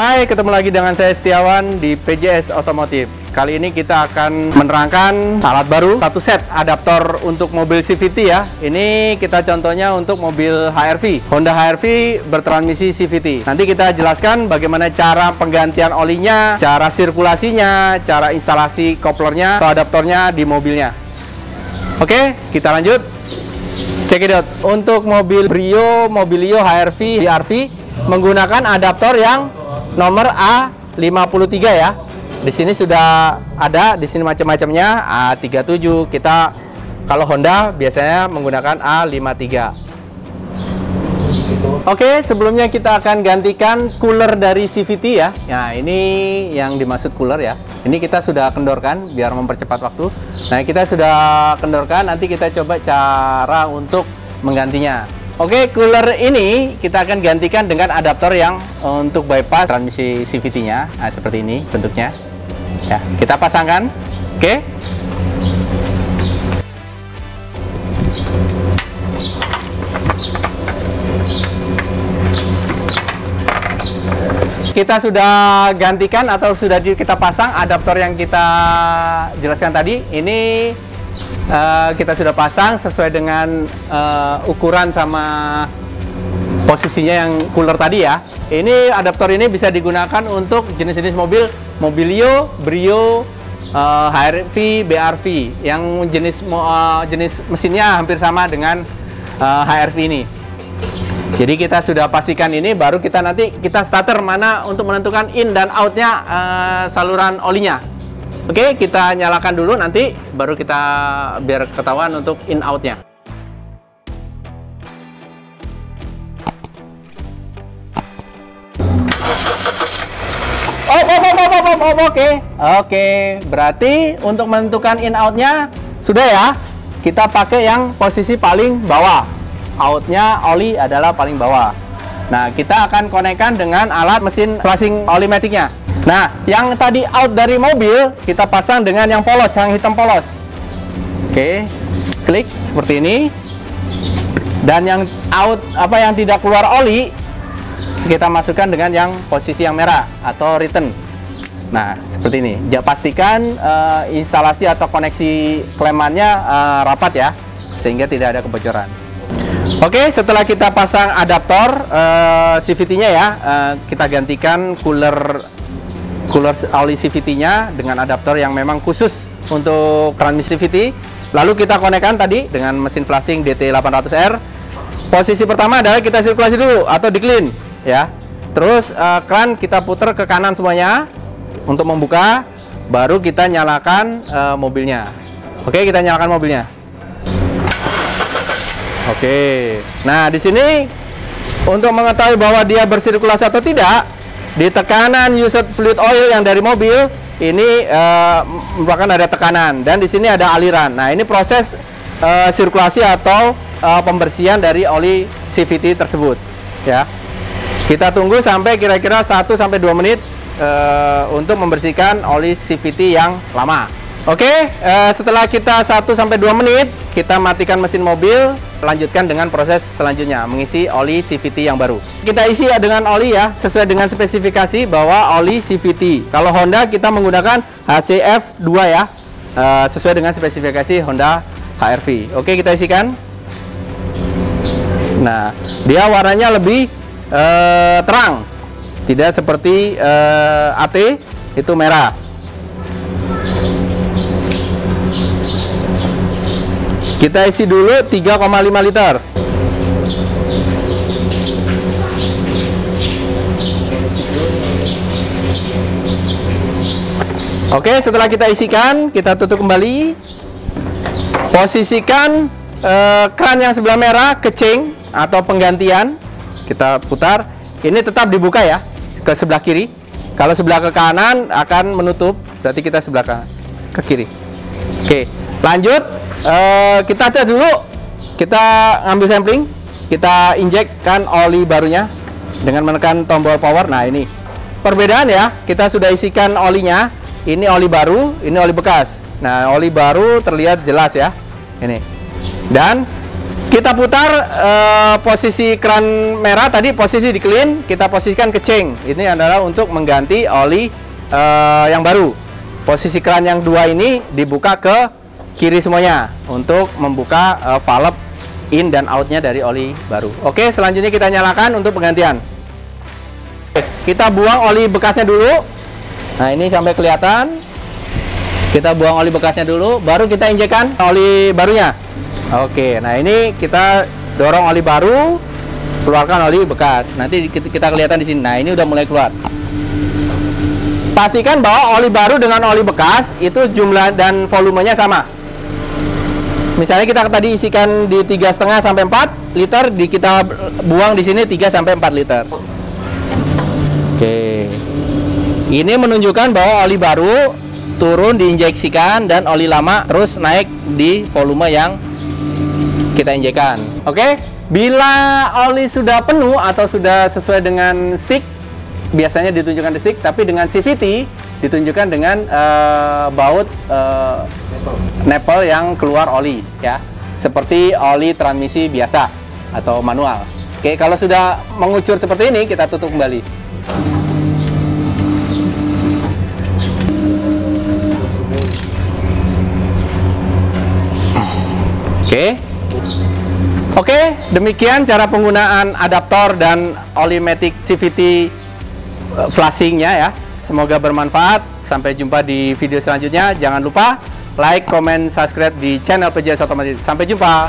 Hai, ketemu lagi dengan saya Setiawan di PJS Otomotif. Kali ini kita akan menerangkan alat baru, satu set adaptor untuk mobil CVT ya. Ini kita contohnya untuk mobil HR-V, Honda HR-V bertransmisi CVT. Nanti kita jelaskan bagaimana cara penggantian olinya, cara sirkulasinya, cara instalasi koplernya atau adaptornya di mobilnya. Oke, kita lanjut. Check it out. Untuk mobil Brio, Mobilio, HR-V, HR-V menggunakan adaptor yang nomor A53 ya. Di sini sudah ada, di sini macam-macamnya A37. Kita kalau Honda biasanya menggunakan A53. Oke, sebelumnya kita akan gantikan cooler dari CVT ya. Nah, ini yang dimaksud cooler ya. Ini kita sudah kendorkan biar mempercepat waktu. Nah, kita sudah kendorkan, nanti kita coba cara untuk menggantinya. Oke, cooler ini kita akan gantikan dengan adaptor yang untuk bypass transmisi CVT-nya. Nah, seperti ini bentuknya. Ya, kita pasangkan. Oke. Kita sudah gantikan atau sudah kita pasang adaptor yang kita jelaskan tadi. Ini kita sudah pasang sesuai dengan ukuran sama posisinya yang cooler tadi ya. Ini adaptor ini bisa digunakan untuk jenis-jenis mobil Mobilio, Brio, HR-V, BR-V yang jenis mesinnya hampir sama dengan HR-V ini. Jadi kita sudah pastikan ini, baru kita nanti kita starter mana untuk menentukan in dan outnya saluran olinya. Oke, kita nyalakan dulu, nanti baru kita biar ketahuan untuk in outnya. Oke, berarti untuk menentukan in outnya sudah ya. Kita pakai yang posisi paling bawah. Outnya oli adalah paling bawah. Nah, kita akan konekkan dengan alat mesin flushing olimaticnya. Nah, yang tadi out dari mobil kita pasang dengan yang polos, yang hitam polos. Oke, klik seperti ini. Dan yang out yang tidak keluar oli kita masukkan dengan yang posisi yang merah atau return. Nah, seperti ini. Pastikan instalasi atau koneksi klemannya rapat ya, sehingga tidak ada kebocoran. Oke, setelah kita pasang adaptor CVT-nya ya, kita gantikan cooler oli CVT-nya dengan adaptor yang memang khusus untuk transmisi CVT. Lalu kita konekkan tadi dengan mesin flushing DT800R. Posisi pertama adalah kita sirkulasi dulu atau di clean ya. Terus kran kita putar ke kanan semuanya untuk membuka, baru kita nyalakan mobilnya. Oke, kita nyalakan mobilnya. Oke. Nah, di sini untuk mengetahui bahwa dia bersirkulasi atau tidak, di tekanan used fluid oil yang dari mobil ini merupakan ada tekanan, dan di sini ada aliran. Nah, ini proses sirkulasi atau pembersihan dari oli CVT tersebut ya. Kita tunggu sampai kira-kira 1-2 menit untuk membersihkan oli CVT yang lama. Oke, setelah kita 1-2 menit, kita matikan mesin mobil, lanjutkan dengan proses selanjutnya, mengisi oli CVT yang baru. Kita isi dengan oli ya, sesuai dengan spesifikasi bahwa oli CVT. Kalau Honda kita menggunakan HCF2 ya, sesuai dengan spesifikasi Honda HR-V. Oke, kita isikan. Nah, dia warnanya lebih terang, tidak seperti AT itu merah. Kita isi dulu 3,5 liter. Oke, setelah kita isikan, kita tutup kembali. Posisikan kran yang sebelah merah ke change atau penggantian. Kita putar. Ini tetap dibuka ya, ke sebelah kiri. Kalau sebelah ke kanan akan menutup, berarti kita sebelah kanan, ke kiri. Oke, lanjut. Kita tes dulu, kita ngambil sampling, kita injekkan oli barunya dengan menekan tombol power. Nah, ini perbedaan ya, kita sudah isikan olinya, ini oli baru, ini oli bekas. Nah, oli baru terlihat jelas ya, ini. Dan Kita putar posisi keran merah tadi, posisi di clean, kita posisikan ke change. Ini adalah untuk mengganti oli yang baru. Posisi keran yang 2 ini dibuka ke kiri semuanya untuk membuka valve in dan outnya dari oli baru. Oke, selanjutnya kita nyalakan untuk penggantian. Kita buang oli bekasnya dulu. Nah, ini sampai kelihatan. Kita buang oli bekasnya dulu, baru kita injekkan oli barunya. Oke, nah ini kita dorong oli baru, keluarkan oli bekas. Nanti kita kelihatan di sini. Nah, ini udah mulai keluar. Pastikan bahwa oli baru dengan oli bekas itu jumlah dan volumenya sama. Misalnya kita tadi isikan di 3,5 sampai 4 liter, kita buang di sini 3 sampai 4 liter. Oke. Ini menunjukkan bahwa oli baru turun diinjeksikan dan oli lama terus naik di volume yang kita injekkan. Oke, bila oli sudah penuh atau sudah sesuai dengan stick, biasanya ditunjukkan di stick, tapi dengan CVT ditunjukkan dengan baut nipple yang keluar oli, ya, seperti oli transmisi biasa atau manual. Oke, kalau sudah mengucur seperti ini, kita tutup kembali. Oke, demikian cara penggunaan adaptor dan Olimatic CVT flashingnya ya. Semoga bermanfaat. Sampai jumpa di video selanjutnya. Jangan lupa like, comment, subscribe di channel PJS Otomotif. Sampai jumpa.